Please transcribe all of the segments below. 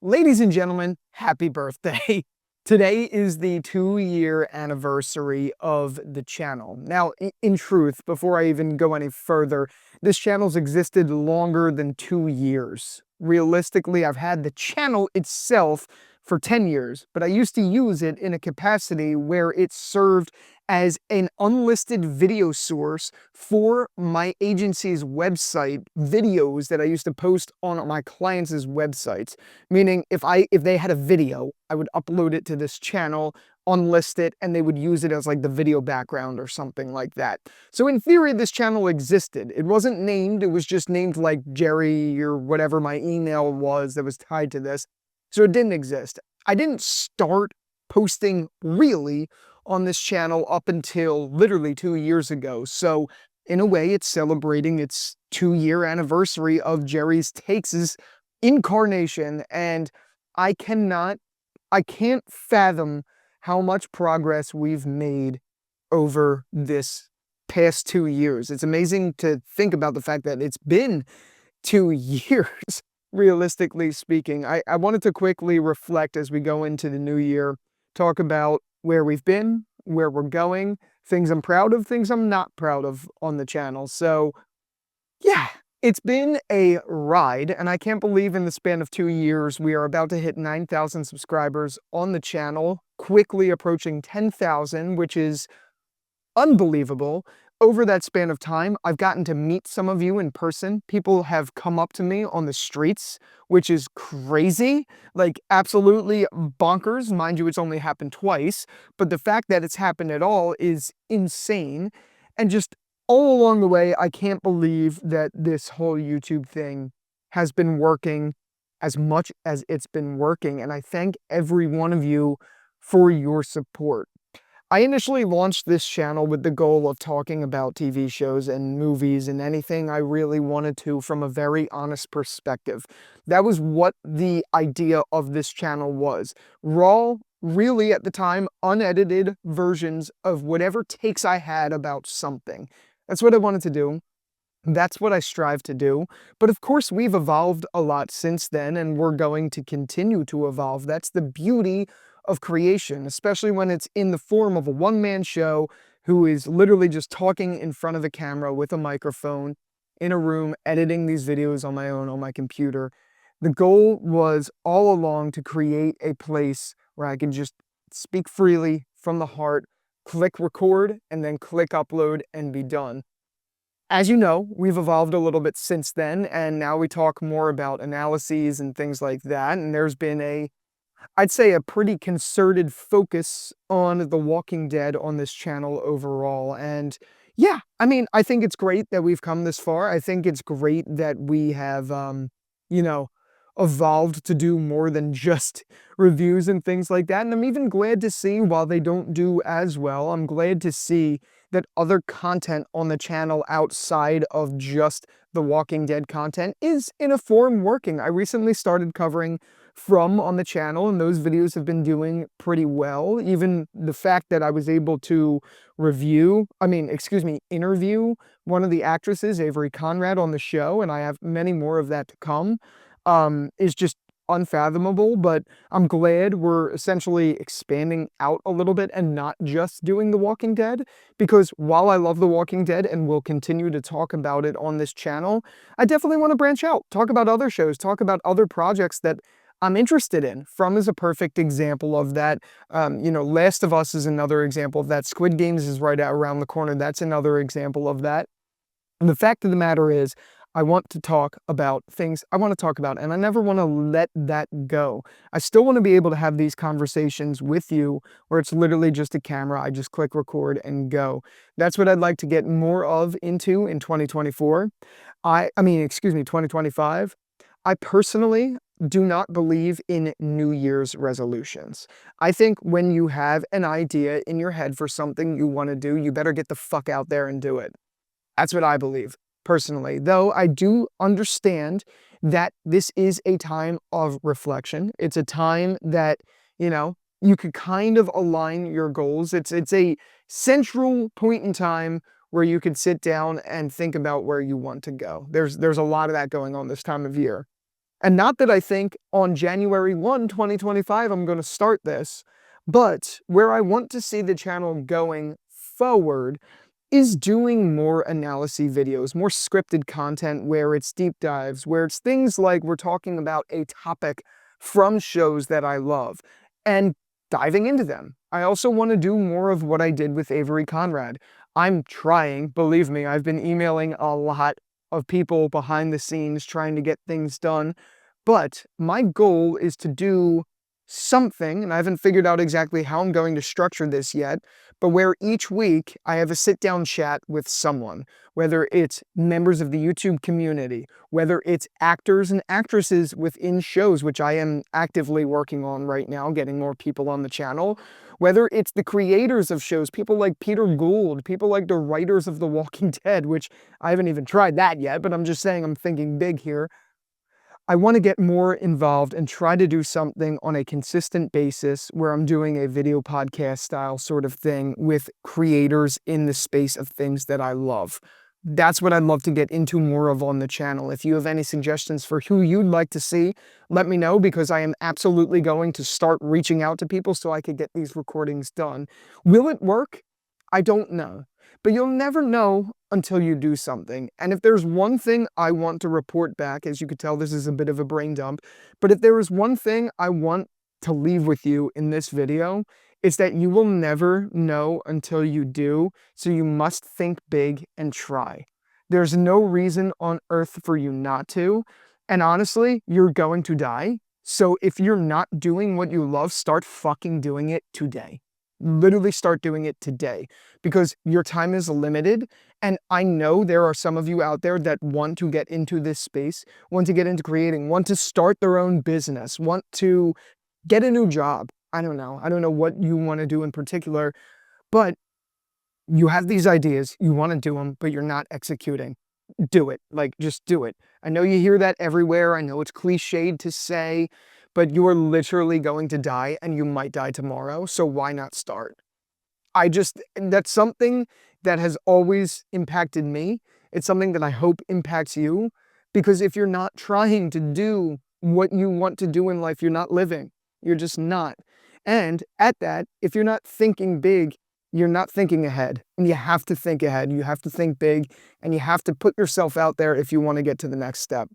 Ladies and gentlemen, happy birthday. Today is the 2-year anniversary of the channel. Now, in truth, before I even go any further, this channel's existed longer than 2 years. Realistically, I've had the channel itself for 10 years, but I used to use it in a capacity where it served as an unlisted video source for my agency's website videos that I used to post on my clients' websites. Meaning if they had a video, I would upload it to this channel, unlist it, and they would use it as like the video background or something like that. So in theory, this channel existed. It wasn't named, it was just named like Jerry or whatever my email was that was tied to this. So it didn't exist. I didn't start posting really on this channel up until literally 2 years ago. So in a way, it's celebrating its 2-year anniversary of Jerry's Takes' incarnation, and I can't fathom how much progress we've made over this past 2 years. It's amazing to think about the fact that it's been 2 years, realistically speaking. I wanted to quickly reflect as we go into the new year, talk about where we've been, where we're going, things I'm proud of, things I'm not proud of on the channel. So yeah, it's been a ride, and I can't believe in the span of 2 years, we are about to hit 9,000 subscribers on the channel, quickly approaching 10,000, which is unbelievable. Over that span of time, I've gotten to meet some of you in person. People have come up to me on the streets, which is crazy, like absolutely bonkers. Mind you, it's only happened twice, but the fact that it's happened at all is insane. And just all along the way, I can't believe that this whole YouTube thing has been working as much as it's been working. And I thank every one of you for your support. I initially launched this channel with the goal of talking about TV shows and movies and anything I really wanted to from a very honest perspective. That was what the idea of this channel was. Raw, really at the time, unedited versions of whatever takes I had about something. That's what I wanted to do. That's what I strive to do. But of course, we've evolved a lot since then, and we're going to continue to evolve. That's the beauty of creation, especially when it's in the form of a one-man show who is literally just talking in front of a camera with a microphone in a room, editing these videos on my own, on my computer. The goal was all along to create a place where I could just speak freely from the heart, click record, and then click upload and be done. As you know, we've evolved a little bit since then, and now we talk more about analyses and things like that, and there's been I'd say a pretty concerted focus on The Walking Dead on this channel overall. And yeah, I mean, I think it's great that we've come this far. I think it's great that we have, you know, evolved to do more than just reviews and things like that. And I'm even glad to see, while they don't do as well, I'm glad to see that other content on the channel outside of just the Walking Dead content is in a form working. I recently started covering From on the channel, and those videos have been doing pretty well. Even the fact that I was able to interview one of the actresses, Avery Conrad, on the show, and I have many more of that to come, is just unfathomable. But I'm glad we're essentially expanding out a little bit and not just doing The Walking Dead, because while I love The Walking Dead and will continue to talk about it on this channel, I definitely want to branch out, talk about other shows, talk about other projects that I'm interested in. From is a perfect example of that. Last of Us is another example of that. Squid Games is right around the corner. That's another example of that. And the fact of the matter is, I want to talk about things I want to talk about, and I never want to let that go. I still want to be able to have these conversations with you where it's literally just a camera. I just click record and go. That's what I'd like to get more of into in 2024. 2025. I personally do not believe in New Year's resolutions. I think when you have an idea in your head for something you want to do, you better get the fuck out there and do it. That's what I believe, personally. Though I do understand that this is a time of reflection. It's a time that, you could kind of align your goals. It's a central point in time where you could sit down and think about where you want to go. There's a lot of that going on this time of year. And not that I think on January 1, 2025, I'm going to start this, but where I want to see the channel going forward is doing more analysis videos, more scripted content where it's deep dives, where it's things like we're talking about a topic from shows that I love and diving into them. I also want to do more of what I did with Avery Conrad. I'm trying, believe me, I've been emailing a lot of people behind the scenes trying to get things done, but my goal is to do something, and I haven't figured out exactly how I'm going to structure this yet, but where each week I have a sit-down chat with someone, whether it's members of the YouTube community, whether it's actors and actresses within shows, which I am actively working on right now, getting more people on the channel, whether it's the creators of shows, people like Peter Gould, people like the writers of The Walking Dead, which I haven't even tried that yet, but I'm just saying I'm thinking big here. I want to get more involved and try to do something on a consistent basis where I'm doing a video podcast style sort of thing with creators in the space of things that I love. That's what I'd love to get into more of on the channel. If you have any suggestions for who you'd like to see, let me know, because I am absolutely going to start reaching out to people so I could get these recordings done. Will it work? I don't know. But you'll never know until you do something. And if there's one thing I want to report back, as you could tell, this is a bit of a brain dump, but if there is one thing I want to leave with you in this video, it's that you will never know until you do, so you must think big and try. There's no reason on earth for you not to, and honestly, you're going to die. So if you're not doing what you love, start fucking doing it today. Literally start doing it today, because your time is limited. And I know there are some of you out there that want to get into this space, want to get into creating, want to start their own business, want to get a new job. I don't know. I don't know what you want to do in particular, but you have these ideas, you want to do them, but you're not executing. Do it. Like, just do it. I know you hear that everywhere. I know it's cliched to say, but you are literally going to die, and you might die tomorrow. So why not start? That's something that has always impacted me. It's something that I hope impacts you, because if you're not trying to do what you want to do in life, you're not living. You're just not. And at that, if you're not thinking big, you're not thinking ahead. And you have to think ahead. You have to think big, and you have to put yourself out there if you want to get to the next step.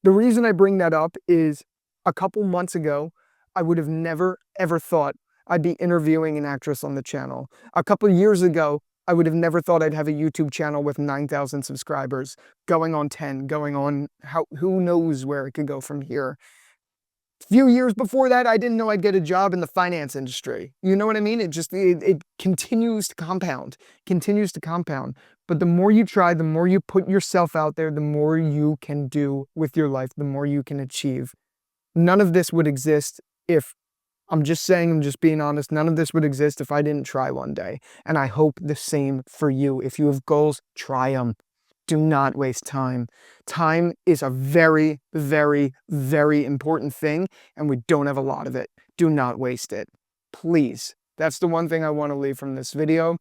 The reason I bring that up is a couple months ago, I would have never, ever thought I'd be interviewing an actress on the channel. A couple years ago, I would have never thought I'd have a YouTube channel with 9,000 subscribers, going on 10, going on who knows where it could go from here. A few years before that, I didn't know I'd get a job in the finance industry. You know what I mean? It continues to compound, continues to compound. But the more you try, the more you put yourself out there, the more you can do with your life, the more you can achieve. None of this would exist if, I'm just being honest, none of this would exist if I didn't try one day. And I hope the same for you. If you have goals, try them. Do not waste time. Time is a very, very, very important thing, and we don't have a lot of it. Do not waste it. Please. That's the one thing I want to leave from this video.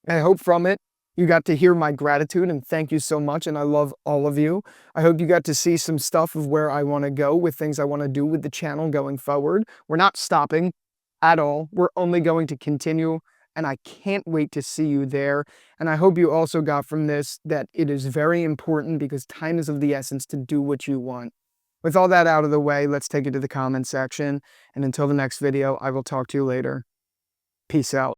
I hope from it you got to hear my gratitude, and thank you so much, and I love all of you. I hope you got to see some stuff of where I want to go with things I want to do with the channel going forward. We're not stopping at all. We're only going to continue, and I can't wait to see you there. And I hope you also got from this that it is very important, because time is of the essence, to do what you want. With all that out of the way, let's take it to the comment section. And until the next video, I will talk to you later. Peace out.